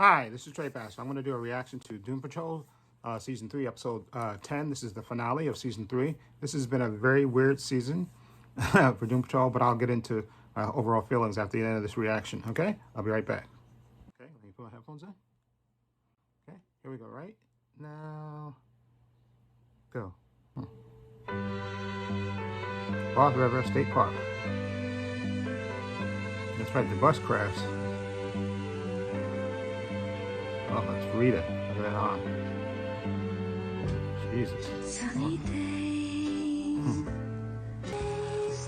Hi, this is Trey Bass. I'm going to do a reaction to Doom Patrol, Season 3, Episode 10. This is the finale of Season 3. This has been a very weird season for Doom Patrol, but I'll get into overall feelings after the end of this reaction, okay? I'll be right back. Okay, let me put my headphones in. Okay, here we go, right? Now, go. Bath River State Park. That's right, the bus crashed. Oh, let's read it. Look at that arm. Jesus.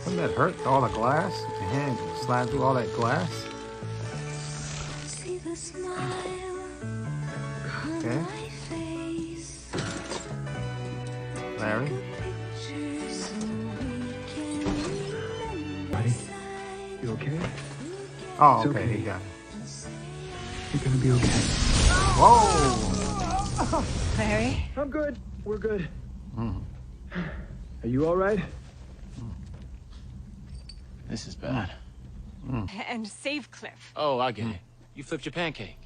Doesn't that hurt? All the glass? Your hand slide through all that glass? Okay. Larry? Buddy, you okay? Oh, It's okay, okay. he got it. You're gonna be okay. Whoa! Larry? I'm good. We're good. Mm. Are you all right? This is bad. And save Cliff. Oh, I get it. You flipped your pancake.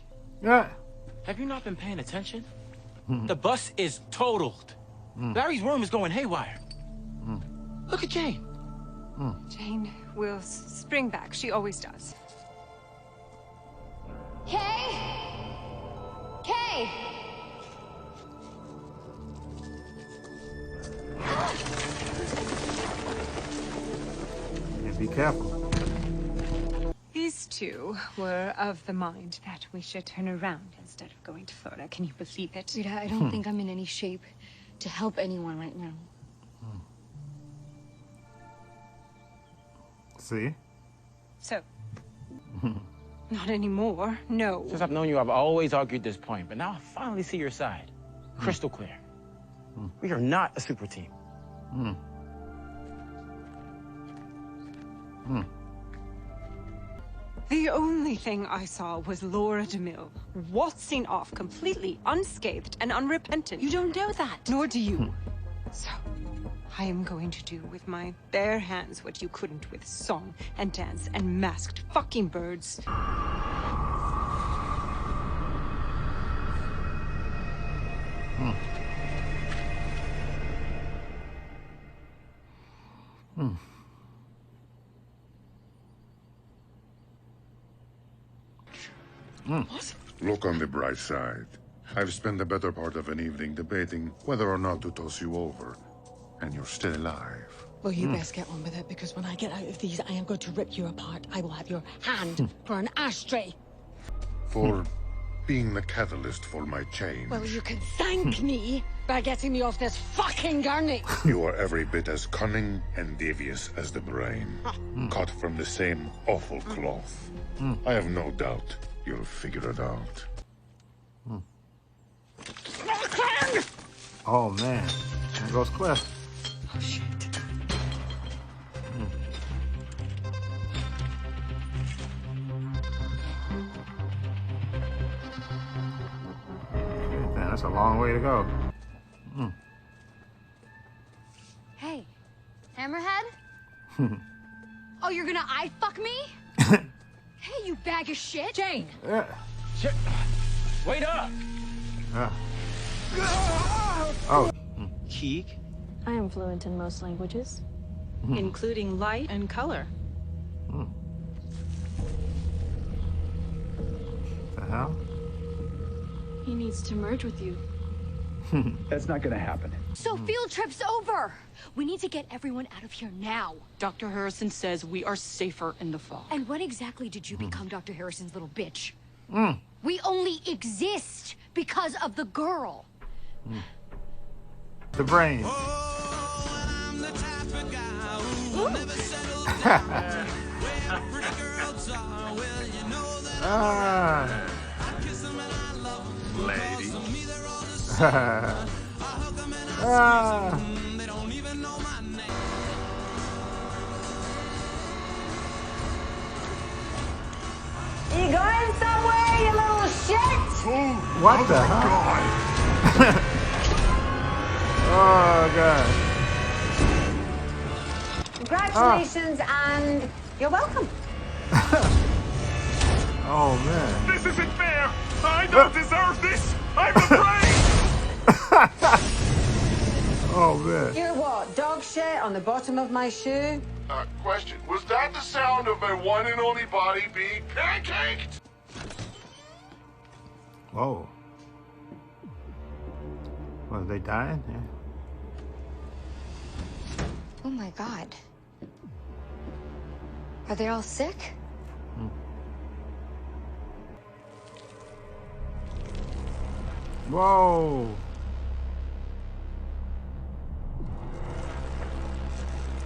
Yeah. Have you not been paying attention? The bus is totaled. Larry's room is going haywire. Look at Jane. Jane will spring back. She always does. Kay! Kay! Yeah, be careful. These two were of the mind that we should turn around instead of going to Florida. Can you believe it? Rita, I don't think I'm in any shape to help anyone right now. See? So, not anymore. No. Since I've known you, I've always argued this point, but now I finally see your side. Crystal clear. We are not a super team. The only thing I saw was Laura DeMille waltzing off completely unscathed and unrepentant. You don't know that. Nor do you. So, I am going to do with my bare hands what you couldn't with song and dance and masked fucking birds. Look on the bright side. I've spent the better part of an evening debating whether or not to toss you over. And you're still alive. Well, you best get on with it, because when I get out of these, I am going to rip you apart. I will have your hand for an ashtray. For being the catalyst for my change. Well, you can thank me by getting me off this fucking gurney. You are every bit as cunning and devious as the brain. Cut from the same awful cloth. I have no doubt you'll figure it out. Oh, man. There goes Cliff. Oh, shit. Man, that's a long way to go. Hey, Hammerhead? Oh, you're gonna eye fuck me? Hey, you bag of shit! Jane! Yeah. Shit. Wait up! Oh. Keeg? I am fluent in most languages. Including light and color. The hell? He needs to merge with you. That's not gonna happen. So field trip's over! We need to get everyone out of here now. Dr. Harrison says we are safer in the fall. And when exactly did you become Dr. Harrison's little bitch? We only exist because of the girl. The brain. Lady. You going somewhere, you little shit? What the hell? Oh, God. Congratulations, and you're welcome. Oh, man. This isn't fair! I don't deserve this! I'm afraid! Oh, man. You're what, dog shit on the bottom of my shoe? Question. Was that the sound of my one and only body being pancaked? Whoa. Well, are they dying? Yeah. Oh my god. Are they all sick? Whoa.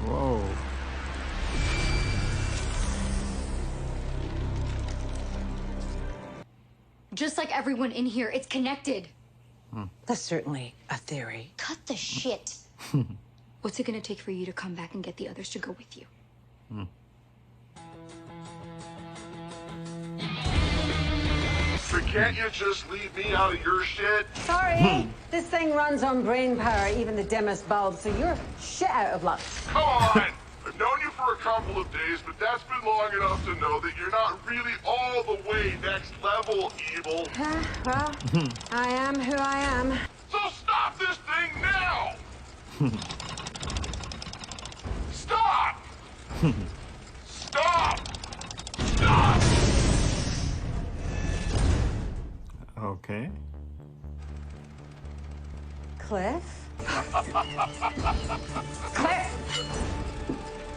Whoa. Just like everyone in here, it's connected. That's certainly a theory. Cut the shit. What's it gonna take for you to come back and get the others to go with you? So can't you just leave me out of your shit? Sorry, this thing runs on brain power, even the dimmest bulb, so you're shit out of luck. Come on! I've known you for a couple of days, but that's been long enough to know that you're not really all the way next level evil. Well, I am who I am. So stop this thing now! Stop! Stop! Stop! Okay. Cliff? Cliff!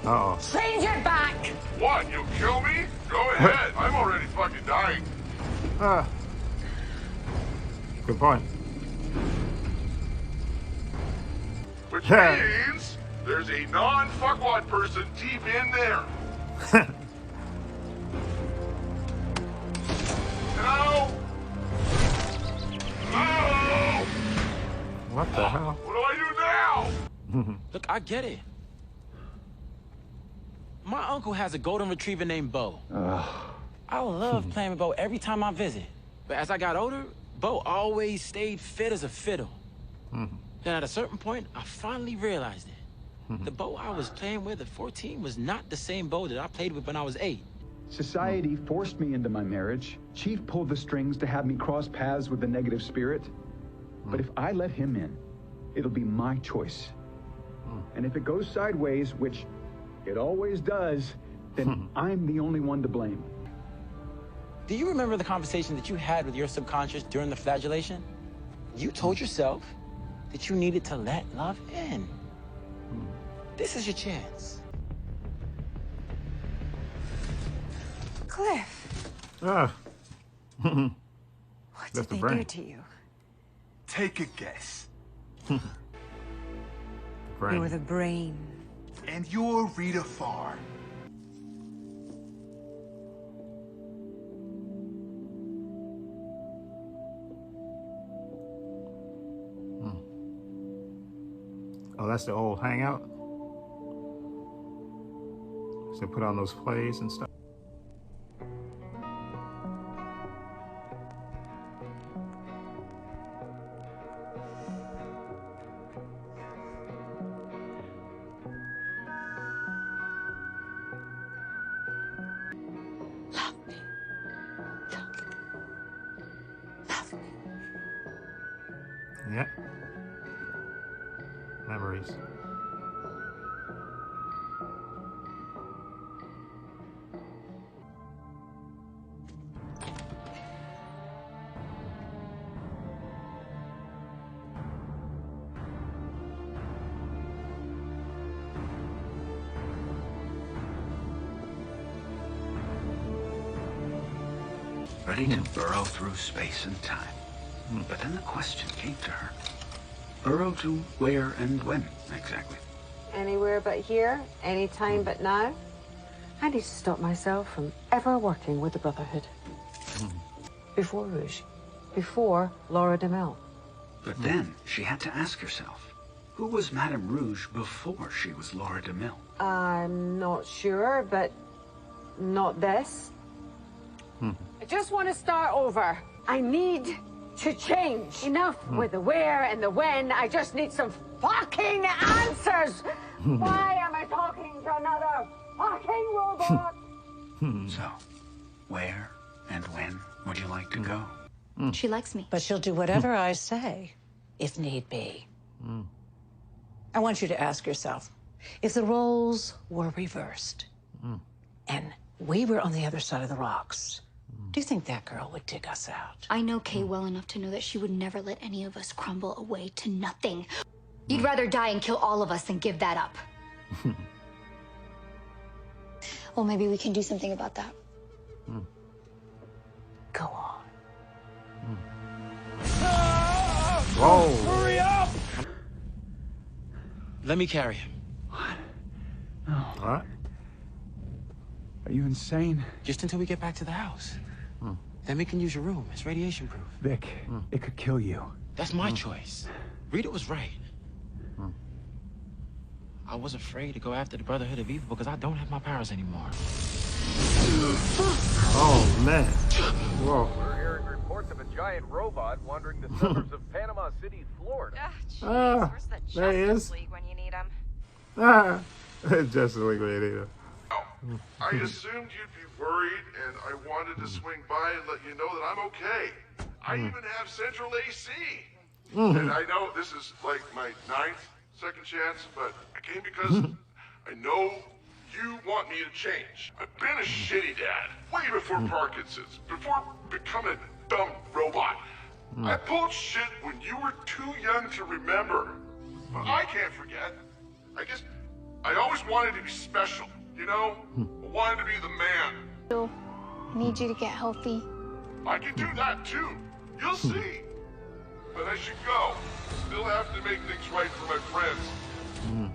Uh-oh. Change it back! What, you kill me? Go ahead, I'm already fucking dying. Good point. Which means there's a non-fuckwad person deep in there. Hello? Hello? What the hell? What do I do now? Look, I get it. My uncle has a golden retriever named Bo. I love playing with Bo every time I visit. But as I got older, Bo always stayed fit as a fiddle. Then at a certain point, I finally realized it. The Bo I was playing with at 14 was not the same Bo that I played with when I was 8. Society forced me into my marriage. Chief pulled the strings to have me cross paths with the negative spirit. But if I let him in, it'll be my choice. And if it goes sideways, which it always does, then I'm the only one to blame. Do you remember the conversation that you had with your subconscious during the flagellation? You told yourself that you needed to let love in. This is your chance. Cliff, Ah. what That's did the they brain. do to you? Take a guess. Brain. You're the brain. And you're Rita Farr. Oh, that's the old hangout? So put on those plays and stuff. Love me. Love me. Yeah. Memories. Ready to burrow through space and time. But then the question came to her. Burrow to where and when, exactly? Anywhere but here, anytime but now. I need to stop myself from ever working with the Brotherhood. Before Rouge. Before Laura DeMille. But then she had to ask herself, who was Madame Rouge before she was Laura DeMille? I'm not sure, but not this. I just want to start over. I need to change. Enough with the where and the when. I just need some fucking answers. Why am I talking to another fucking robot? So, where and when would you like to go? She likes me. But she'll do whatever I say, if need be. I want you to ask yourself, if the roles were reversed and we were on the other side of the rocks, do you think that girl would dig us out? I know Kay well enough to know that she would never let any of us crumble away to nothing. You'd rather die and kill all of us than give that up. Well, maybe we can do something about that. Go on. Whoa. Hurry up! Let me carry him. What? Are you insane? Just until we get back to the house. Then we can use your room. It's radiation proof. Vic, it could kill you. That's my choice. Rita was right. I was afraid to go after the Brotherhood of Evil because I don't have my powers anymore. Oh, man. Whoa. We're hearing reports of a giant robot wandering the suburbs of Panama City, Florida. Ah, there he is. When you need him. Ah, Justice League when you need him. I assumed you'd be worried, and I wanted to swing by and let you know that I'm okay. I even have central AC. And I know this is like my 9th second chance, but I came because I know you want me to change. I've been a shitty dad, way before Parkinson's, before becoming a dumb robot. I pulled shit when you were too young to remember. But I can't forget. I always wanted to be special, you know? I wanted to be the man. I need you to get healthy. I can do that too. You'll see. But I should go. Still have to make things right for my friends.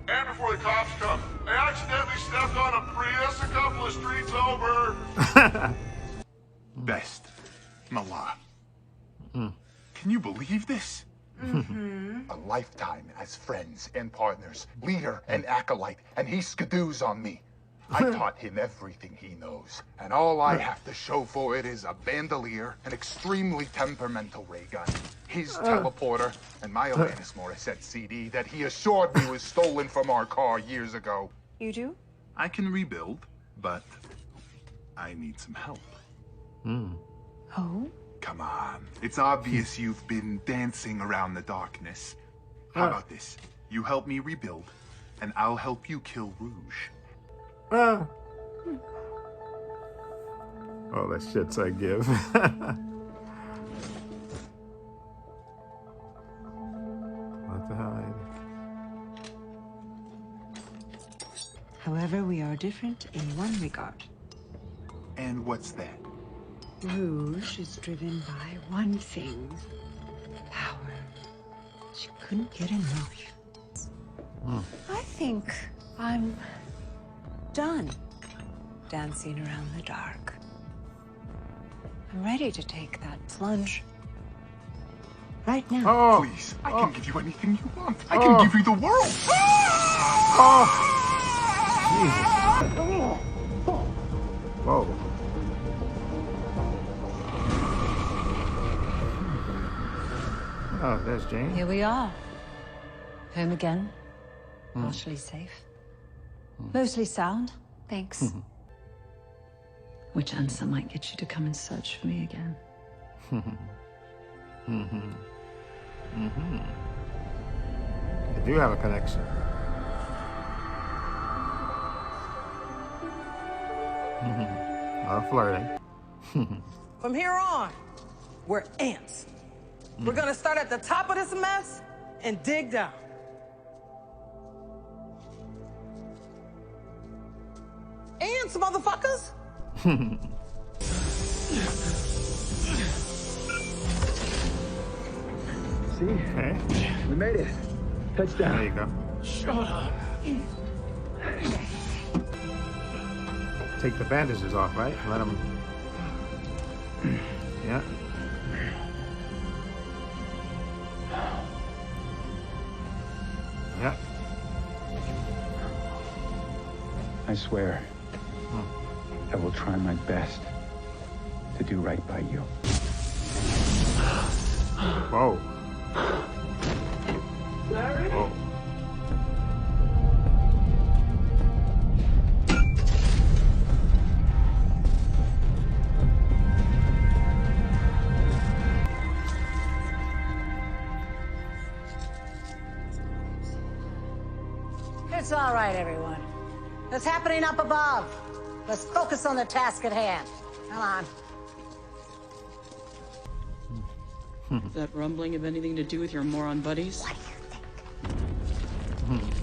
And before the cops come, I accidentally stepped on a Prius a couple of streets over. Best. Mala. Can you believe this? A lifetime as friends and partners, leader and acolyte, and he skidoos on me. I taught him everything he knows, and all I have to show for it is a bandolier, an extremely temperamental ray gun, his teleporter, and my Alanis Morissette CD that he assured me was stolen from our car years ago. You do? I can rebuild, but I need some help. Oh? Come on. It's obvious you've been dancing around the darkness. How about this? You help me rebuild, and I'll help you kill Rouge. Oh, the shits I give. What the hell? However, we are different in one regard. And what's that? Rouge is driven by one thing. Power. She couldn't get enough. I think I'm done dancing around the dark. I'm ready to take that plunge. Right now. Oh, please, I can give you anything you want. I can give you the world. Jesus. Whoa. Oh, there's Jane. Here we are. Home again. Partially safe. Mostly sound. Thanks. Which answer might get you to come and search for me again. They do have a connection. Flirting. From here on, we're ants. We're gonna start at the top of this mess and dig down. Ants, motherfuckers! See? We made it. Touchdown. There you go. Shut up. Take the bandages off, right? Let them. Yeah. Yeah. I swear, I will try my best to do right by you. Whoa. Whoa. It's all right, everyone. What's happening up above? Let's focus on the task at hand. Come on. Does that rumbling have anything to do with your moron buddies? What do you think?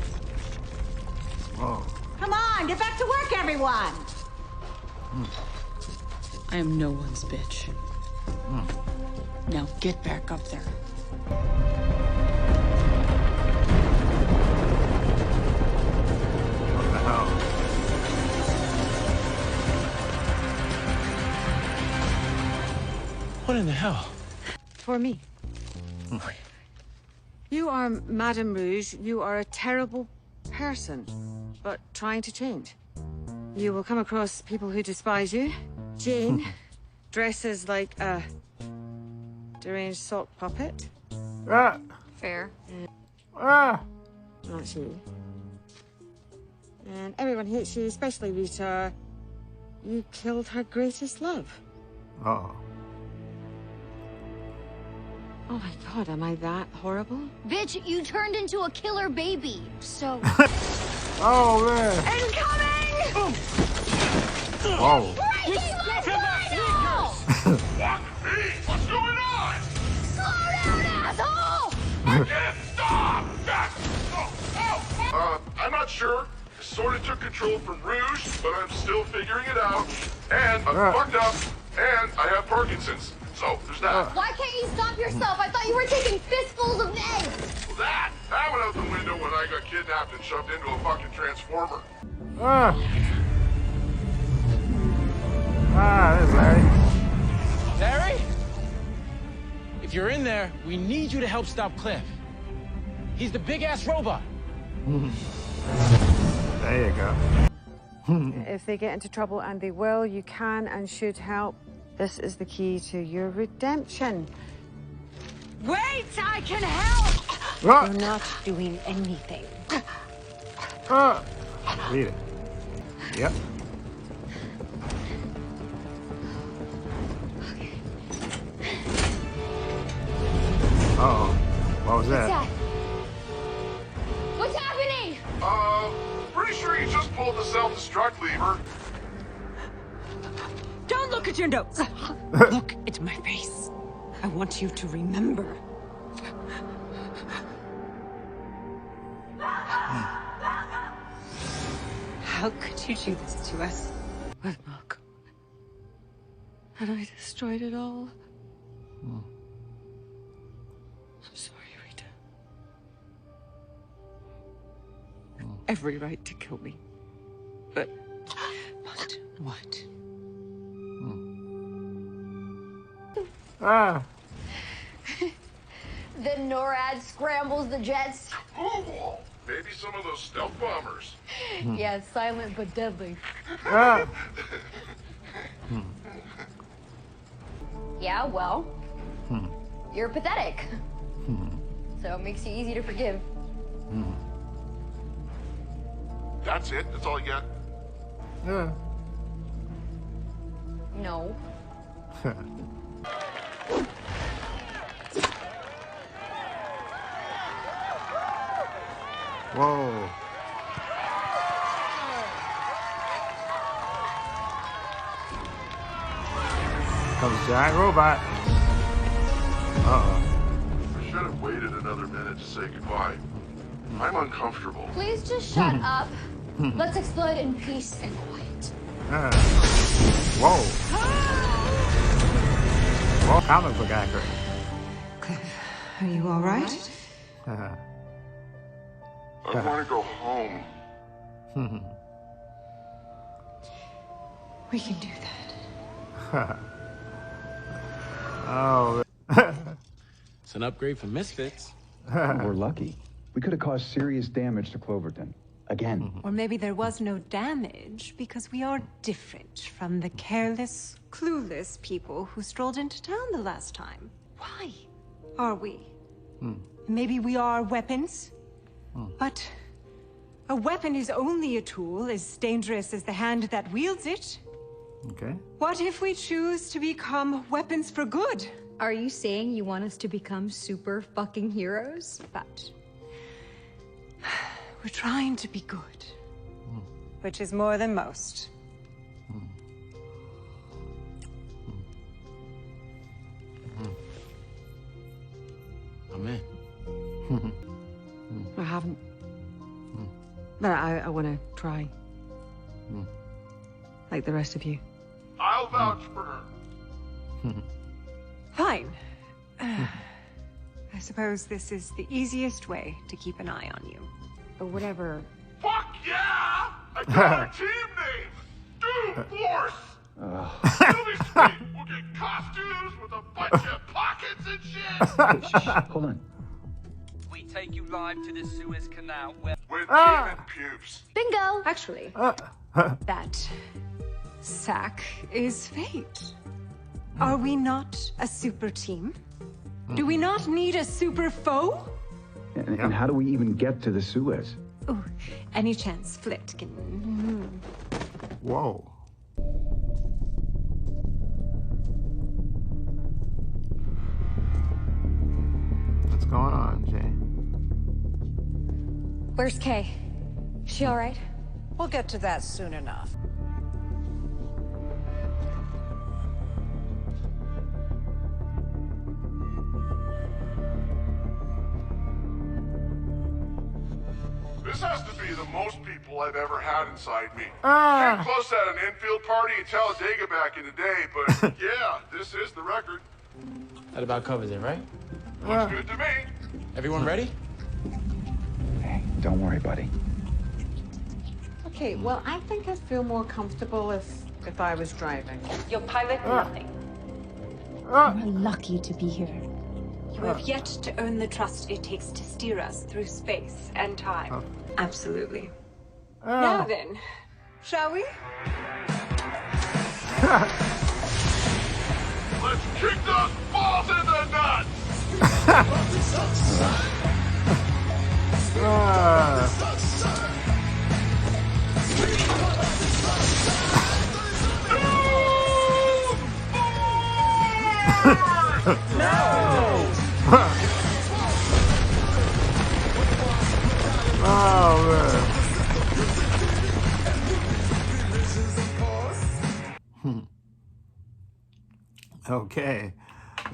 Come on, get back to work, everyone. I am no one's bitch. Now get back up there. What the hell? What in the hell? For me. You are Madame Rouge. You are a terrible person, but trying to change. You will come across people who despise you. Jane dresses like a deranged sock puppet. Ah! Fair. Ah! Not she. And everyone hates you, especially Rita. You killed her greatest love. Oh. Oh my god, am I that horrible? Bitch, you turned into a killer baby. So. Oh man. Incoming! Whoa. Breaking my final! Fuck me! What's going on? Slow down, asshole! I can't stop! I'm not sure. I sort of took control from Rouge, but I'm still figuring it out. And I'm fucked up, and I have Parkinson's. So, there's that. Why can't you stop yourself? I thought you were taking fistfuls of eggs! That went out the window when I got kidnapped and shoved into a fucking transformer. Ah! Ah, there's Larry. Larry? If you're in there, we need you to help stop Cliff. He's the big-ass robot. There you go. If they get into trouble, and they will, you can and should help. This is the key to your redemption. Wait, I can help! Ah! You're not doing anything. Ah! Read it. Yep. Uh-oh. What was that? What's happening? Pretty sure you just pulled the self-destruct lever. Don't look at your notes. Look at my face. I want you to remember. How could you do this to us? With Malcolm. And I destroyed it all. I'm sorry, Rita. Every right to kill me. But what? Ah! The NORAD scrambles the jets. Ooh, maybe some of those stealth bombers. Yeah, silent but deadly. Ah! Yeah, well, you're pathetic. So it makes you easy to forgive. That's it? That's all you got? Yeah. No. Whoa. Comes a giant robot. Uh-oh. I should have waited another minute to say goodbye. I'm uncomfortable. Please just shut up. Let's explode in peace and quiet. Whoa. Whoa, comic book accurate. Are you all right? I want to go home. We can do that. Oh. It's an upgrade from Misfits. We're lucky. We could have caused serious damage to Cloverton. Again. Or maybe there was no damage because we are different from the careless, clueless people who strolled into town the last time. Why are we? Maybe we are weapons, but a weapon is only a tool as dangerous as the hand that wields it. Okay. What if we choose to become weapons for good? Are you saying you want us to become super fucking heroes? But We're trying to be good, which is more than most. I'm in. I haven't. But I want to try. Like the rest of you. I'll vouch for her. Fine. I suppose this is the easiest way to keep an eye on you. Or whatever. Fuck yeah! I got a team name! Doom Force! It'll be sweet! We'll get costumes with a bunch of pockets and shit! Hold on. We take you live to the Suez Canal where... With demon pubes. Bingo! Actually, that sack is fate. Are we not a super team? Do we not need a super foe? And how do we even get to the Suez? Ooh, any chance Flit can... Whoa. What's going on, Jay? Where's Kay? Is she all right? We'll get to that soon enough. This has to be the most people I've ever had inside me. Came close at an infield party in Talladega back in the day, but yeah, this is the record. That about covers it, right? Looks good to me. Everyone ready? Hey, don't worry, buddy. Okay, well, I think I'd feel more comfortable if I was driving. You'll pilot nothing. We're lucky to be here. You have yet to earn the trust it takes to steer us through space and time. Absolutely. Now then, shall we? Let's kick those balls in the nuts! Oh, man. Okay.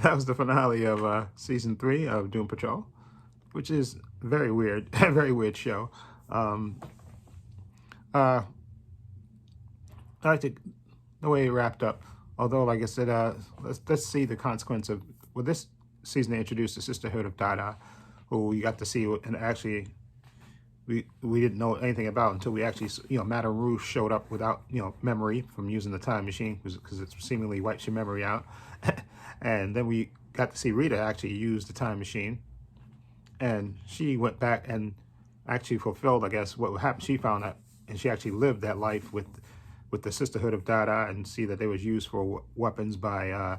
That was the finale of season 3 of Doom Patrol, which is very weird, a very weird show. I think the way it wrapped up, although, like I said, let's see the consequence of, well, this season they introduced the Sisterhood of Dada, who we got to see, and actually we didn't know anything about until we actually, Madame Rouge showed up without, memory from using the time machine, because it seemingly wipes your memory out. And then we got to see Rita actually use the time machine, and she went back and actually fulfilled, I guess, what happened. She found that, and she actually lived that life with the Sisterhood of Dada, and see that they was used for weapons by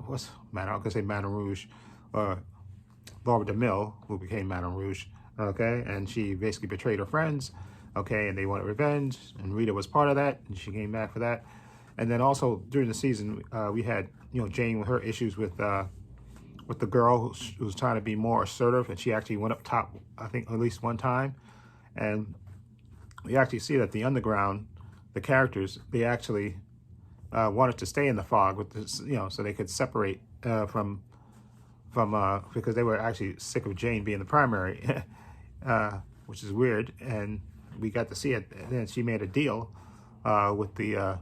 what's Madame? I'm gonna say Madame Rouge, Laura DeMille, who became Madame Rouge. Okay, and she basically betrayed her friends. Okay, and they wanted revenge, and Rita was part of that, and she came back for that. And then also during the season, we had Jane with her issues with the girl who was trying to be more assertive, and she actually went up top, I think, at least one time. And we actually see that the underground, the characters, they actually wanted to stay in the fog with this, so they could separate from because they were actually sick of Jane being the primary, which is weird. And we got to see it. And then she made a deal with the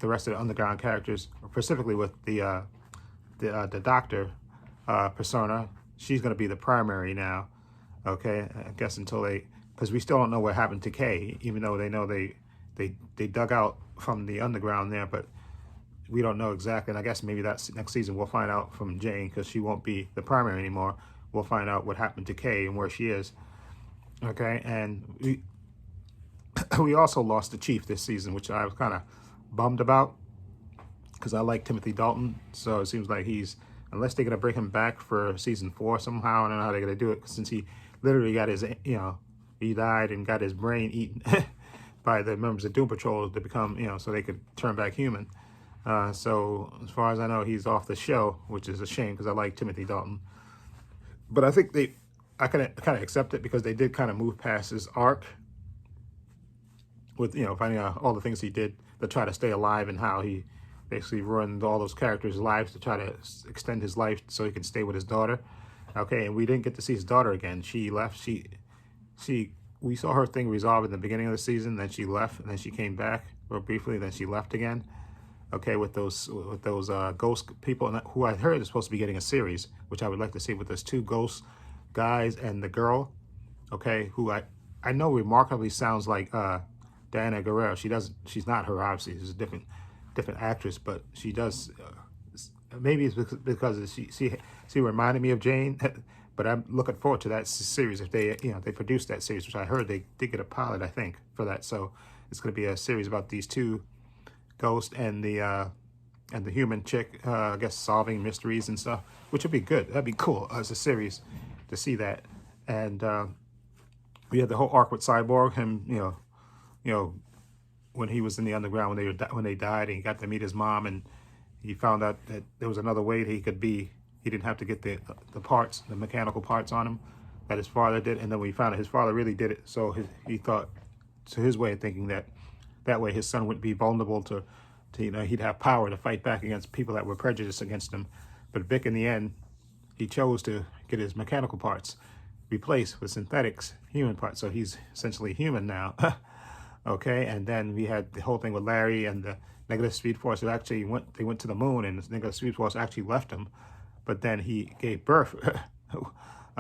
rest of the underground characters, specifically with the doctor persona. She's going to be the primary now. Okay, I guess until because we still don't know what happened to Kay, even though they know they dug out from the underground there, but we don't know exactly. And I guess maybe that's next season we'll find out from Jane, because she won't be the primary anymore. We'll find out what happened to Kay and where she is. Okay, and we also lost the Chief this season, which I was kind of bummed about, because I like Timothy Dalton. So it seems like unless they're gonna bring him back for season 4 somehow, I don't know how they're gonna do it, since he literally got his, he died and got his brain eaten by the members of Doom Patrol to become, so they could turn back human. So as far as I know, he's off the show, which is a shame, because I like Timothy Dalton. But I think I kind of accept it because they did kind of move past his arc with, you know, finding out all the things he did to try to stay alive and how he basically ruined all those characters' lives to try to extend his life so he can stay with his daughter. Okay, and we didn't get to see his daughter again. She left. We saw her thing resolve in the beginning of the season. Then she left, and then she came back real briefly. Then she left again. Okay, with those ghost people, and who I heard is supposed to be getting a series, which I would like to see with those two ghost guys and the girl. Okay, who I know remarkably sounds like Diana Guerrero. She's not her, obviously. She's a different actress, but she does. Maybe it's because she reminded me of Jane. But I'm looking forward to that series if they produce that series, which I heard they did get a pilot, I think, for that. So it's going to be a series about these two ghosts and the human chick, I guess, solving mysteries and stuff, which would be good. That'd be cool as a series to see that. And we had the whole arc with Cyborg, him, you know, when he was in the underground when they died, and he got to meet his mom, and he found out that there was another way that he could be. He didn't have to get the parts, the mechanical parts on him that his father did. And then we found out his father really did it. So he thought, to his way of thinking, that way his son wouldn't be vulnerable to he'd have power to fight back against people that were prejudiced against him. But Vic, in the end, he chose to get his mechanical parts replaced with synthetics, human parts. So he's essentially human now. Okay, and then we had the whole thing with Larry and the negative speed force. They went to the moon, and the negative speed force actually left him. But then he gave birth.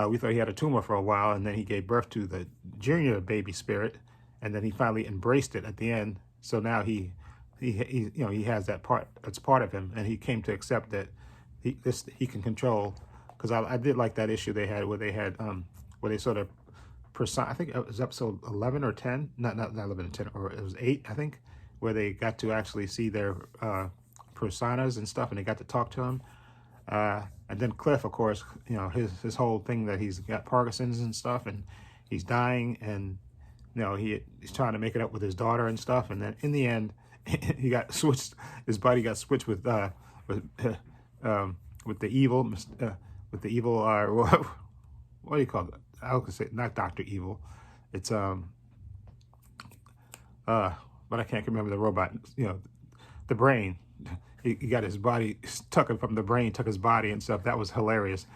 We thought he had a tumor for a while, and then he gave birth to the junior baby spirit, and then he finally embraced it at the end. So now he has that part that's part of him, and he came to accept that he can control. Because I did like that issue they had where they sort of I think it was episode 11 or 10, not 11 or 10, or it was 8, I think, where they got to actually see their personas and stuff, and they got to talk to him. And then Cliff, of course, you know, his whole thing that he's got Parkinson's and stuff, and he's dying, and you know he's trying to make it up with his daughter and stuff, and then in the end, he got switched. His body got switched with the evil, what do you call it? I would say not Dr. Evil. It's but I can't remember the robot. You know, the brain. He got his body took from the brain, took his body and stuff. That was hilarious.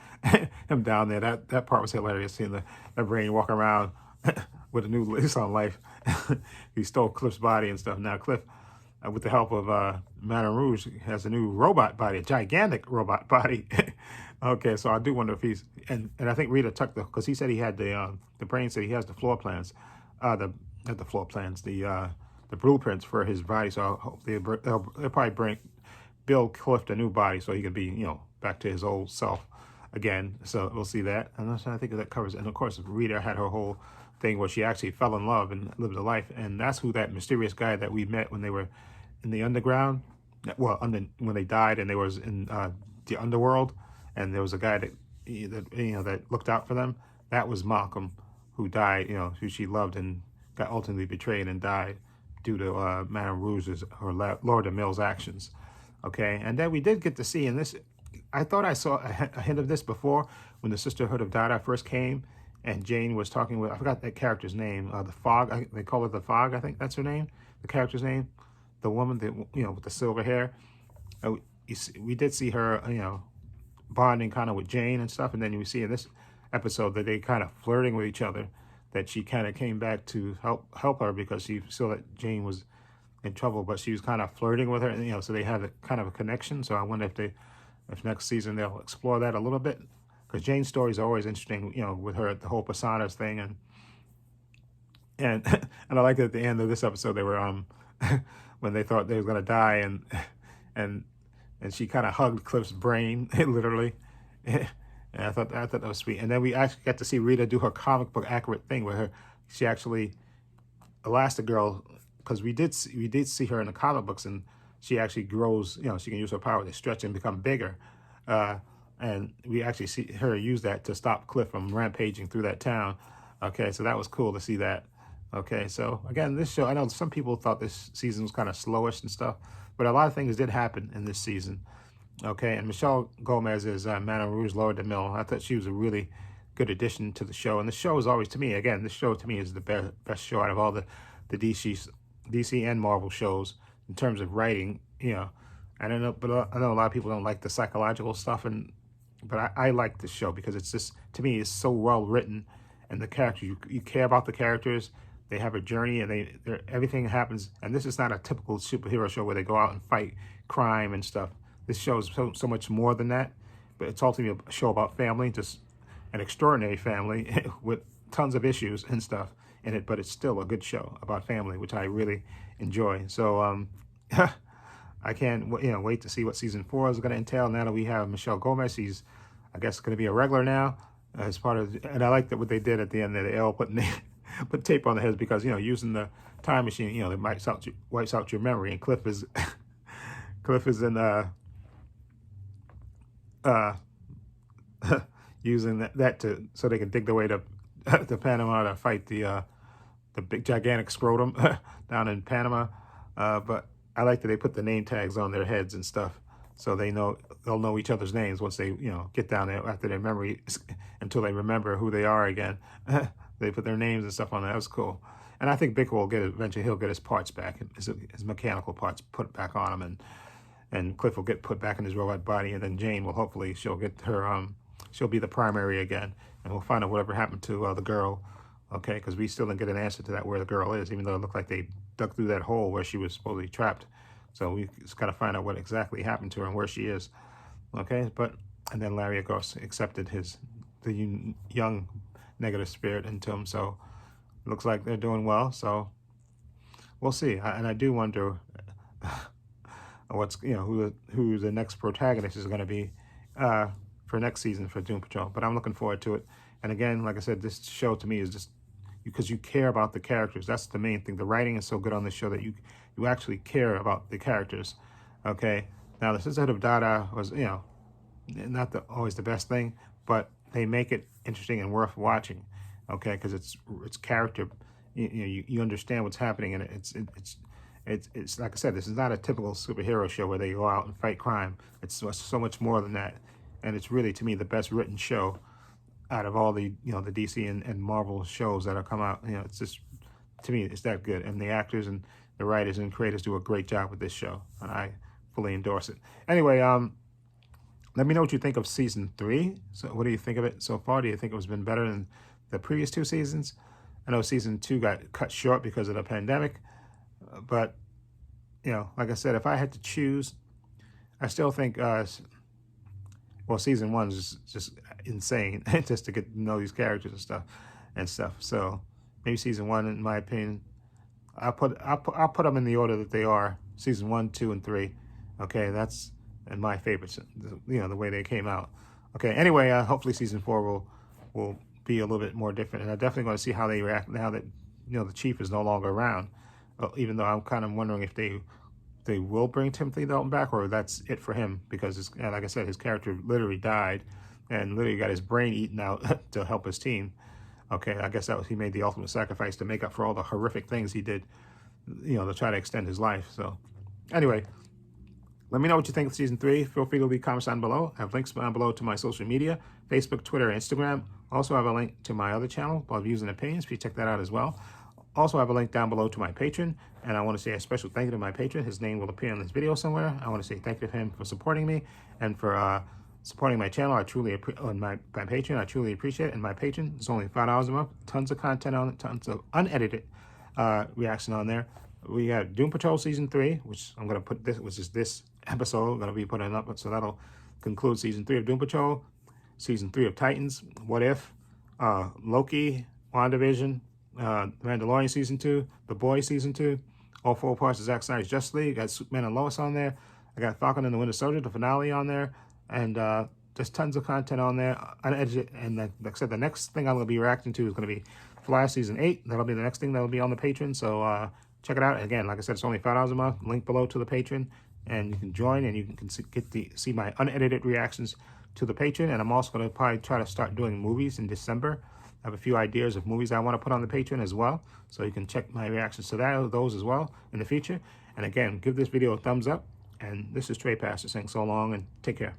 Him down there, that part was hilarious. Seeing the brain walk around with a new lease on life. He stole Cliff's body and stuff. Now Cliff, with the help of Madame Rouge, has a new robot body, a gigantic robot body. Okay, so I do wonder if he's and I think Rita took because he said he had the brain said he has the floor plans, not the floor plans, the blueprints for his body. So I hope they'll probably build Cliff a new body so he can be, you know, back to his old self again. So we'll see that. And I think that covers it. And of course, Rita had her whole thing where she actually fell in love and lived a life. And that's who that mysterious guy that we met when they were in the underground, well, when they died and they was in the underworld, and there was a guy that looked out for them. That was Malcolm, who died, you know, who she loved and got ultimately betrayed and died due to Madame Rouge's or Laura DeMille's actions. Okay, and then we did get to see in this. I thought I saw a hint of this before when the Sisterhood of Dada first came, and Jane was talking with, I forgot that character's name, the Fog. They call it the Fog. I think that's her name, the character's name, the woman that, you know, with the silver hair. We did see her, you know, bonding kind of with Jane and stuff, and then you see in this episode that they kind of flirting with each other. That she kind of came back to help her because she saw that Jane was in trouble, but she was kind of flirting with her, and, you know, so they had a kind of a connection. So I wonder if next season they'll explore that a little bit, because Jane's stories are always interesting, you know, with her, the whole personas thing, and I like that at the end of this episode they were when they thought they were gonna die, and she kind of hugged Cliff's brain literally. And I thought that was sweet. And then we actually got to see Rita do her comic book accurate thing where she actually Elasti-girl, because we did see her in the comic books, and she actually grows, you know, she can use her power to stretch and become bigger. And we actually see her use that to stop Cliff from rampaging through that town. Okay, so that was cool to see that. Okay, so again, this show, I know some people thought this season was kind of slowish and stuff, but a lot of things did happen in this season. Okay, and Michelle Gomez is Madame Rouge, Laura DeMille. I thought she was a really good addition to the show. And the show is always, to me, again, this show to me is the best show out of all the DC and Marvel shows in terms of writing. You know, I don't know, but I know a lot of people don't like the psychological stuff, but I like this show because it's just, to me, it's so well written, and the characters, you care about the characters. They have a journey, and everything happens. And this is not a typical superhero show where they go out and fight crime and stuff. This show is so much more than that. But it's ultimately a show about family, just an extraordinary family with tons of issues and stuff in it. But it's still a good show about family, which I really enjoy. So I can't wait to see what season 4 is going to entail. Now that we have Michelle Gomez, she's, I guess, going to be a regular now as part of. And I like that what they did at the end there. They all put tape on the heads because, you know, using the time machine, you know, it wipes out your memory. And Cliff is in using that so they can dig their way to Panama to fight the big gigantic scrotum down in Panama. But I like that they put the name tags on their heads and stuff, so they'll know each other's names once they get down there after their memory until they remember who they are again. They put their names and stuff on there. That was cool. And I think Bickle will eventually he'll get his parts back, his mechanical parts put back on him, and Cliff will get put back in his robot body, and then Jane will hopefully she'll get her she'll be the primary again, and we'll find out whatever happened to the girl, okay? Because we still didn't get an answer to that where the girl is, even though it looked like they dug through that hole where she was supposedly trapped. So we just gotta find out what exactly happened to her and where she is, okay? And then Larry, of course, accepted the young negative spirit into him, so it looks like they're doing well. So we'll see. And I do wonder who the next protagonist is going to be for next season for Doom Patrol. But I'm looking forward to it. And again, like I said, this show to me is just because you care about the characters. That's the main thing. The writing is so good on this show that you actually care about the characters. Okay. Now the Sisterhood of Dada was not always the best thing, but they make it interesting and worth watching, okay? Because it's character, you understand what's happening, and it's like I said, this is not a typical superhero show where they go out and fight crime. It's so much more than that, and it's really, to me, the best written show out of all the the DC and Marvel shows that have come out. It's just, to me, it's that good, and the actors and the writers and creators do a great job with this show, and I fully endorse it. Anyway, let me know what you think of season 3. So what do you think of it so far? Do you think it was been better than the previous 2 seasons? I know season 2 got cut short because of the pandemic, but like I said, if I had to choose, I still think season 1 is just insane just to get to know these characters and stuff. So maybe season 1, in my opinion, I'll put them in the order that they are: season 1, 2, and 3. Okay, that's and my favorites, the way they came out. Okay, anyway, hopefully season 4 will be a little bit more different, and I'm definitely going to see how they react now that the chief is no longer around. Even though I'm kind of wondering if they will bring Timothy Dalton back, or that's it for him, because like I said, his character literally died and literally got his brain eaten out to help his team. Okay, I guess he made the ultimate sacrifice to make up for all the horrific things he did, to try to extend his life. So anyway, let me know what you think of season 3. Feel free to leave comments down below. I have links down below to my social media: Facebook, Twitter, Instagram. Also have a link to my other channel, Love Views and Opinions. Please check that out as well. Also have a link down below to my Patreon, and I want to say a special thank you to my patron. His name will appear in this video somewhere. I want to say thank you to him for supporting me and for supporting my channel. I truly on my Patreon. I truly appreciate it. And my Patreon is only $5 a month. Tons of content on it. Tons of unedited reaction on there. We have Doom Patrol season 3, which I'm going to put this, which is this episode, going to be putting up. So that'll conclude season 3 of Doom Patrol. Season 3 of Titans, What If, Loki, WandaVision, Mandalorian season 2, The Boys season 2, all 4 parts of Zack Snyder's Justice League. I got Superman and Lois on there. I got Falcon and the Winter Soldier, the finale on there, and just tons of content on there, unedited. And like I said, the next thing I'm going to be reacting to is going to be Flash season 8. That'll be the next thing that'll be on the Patreon. So check it out. Again, like I said, it's only $5 a month. Link below to the Patreon, and you can join, and you can see my unedited reactions to the Patreon. And I'm also going to probably try to start doing movies in December. I have a few ideas of movies I want to put on the Patreon as well, so you can check my reactions to those as well in the future. And again, give this video a thumbs up. And this is Trey Pastor saying so long and take care.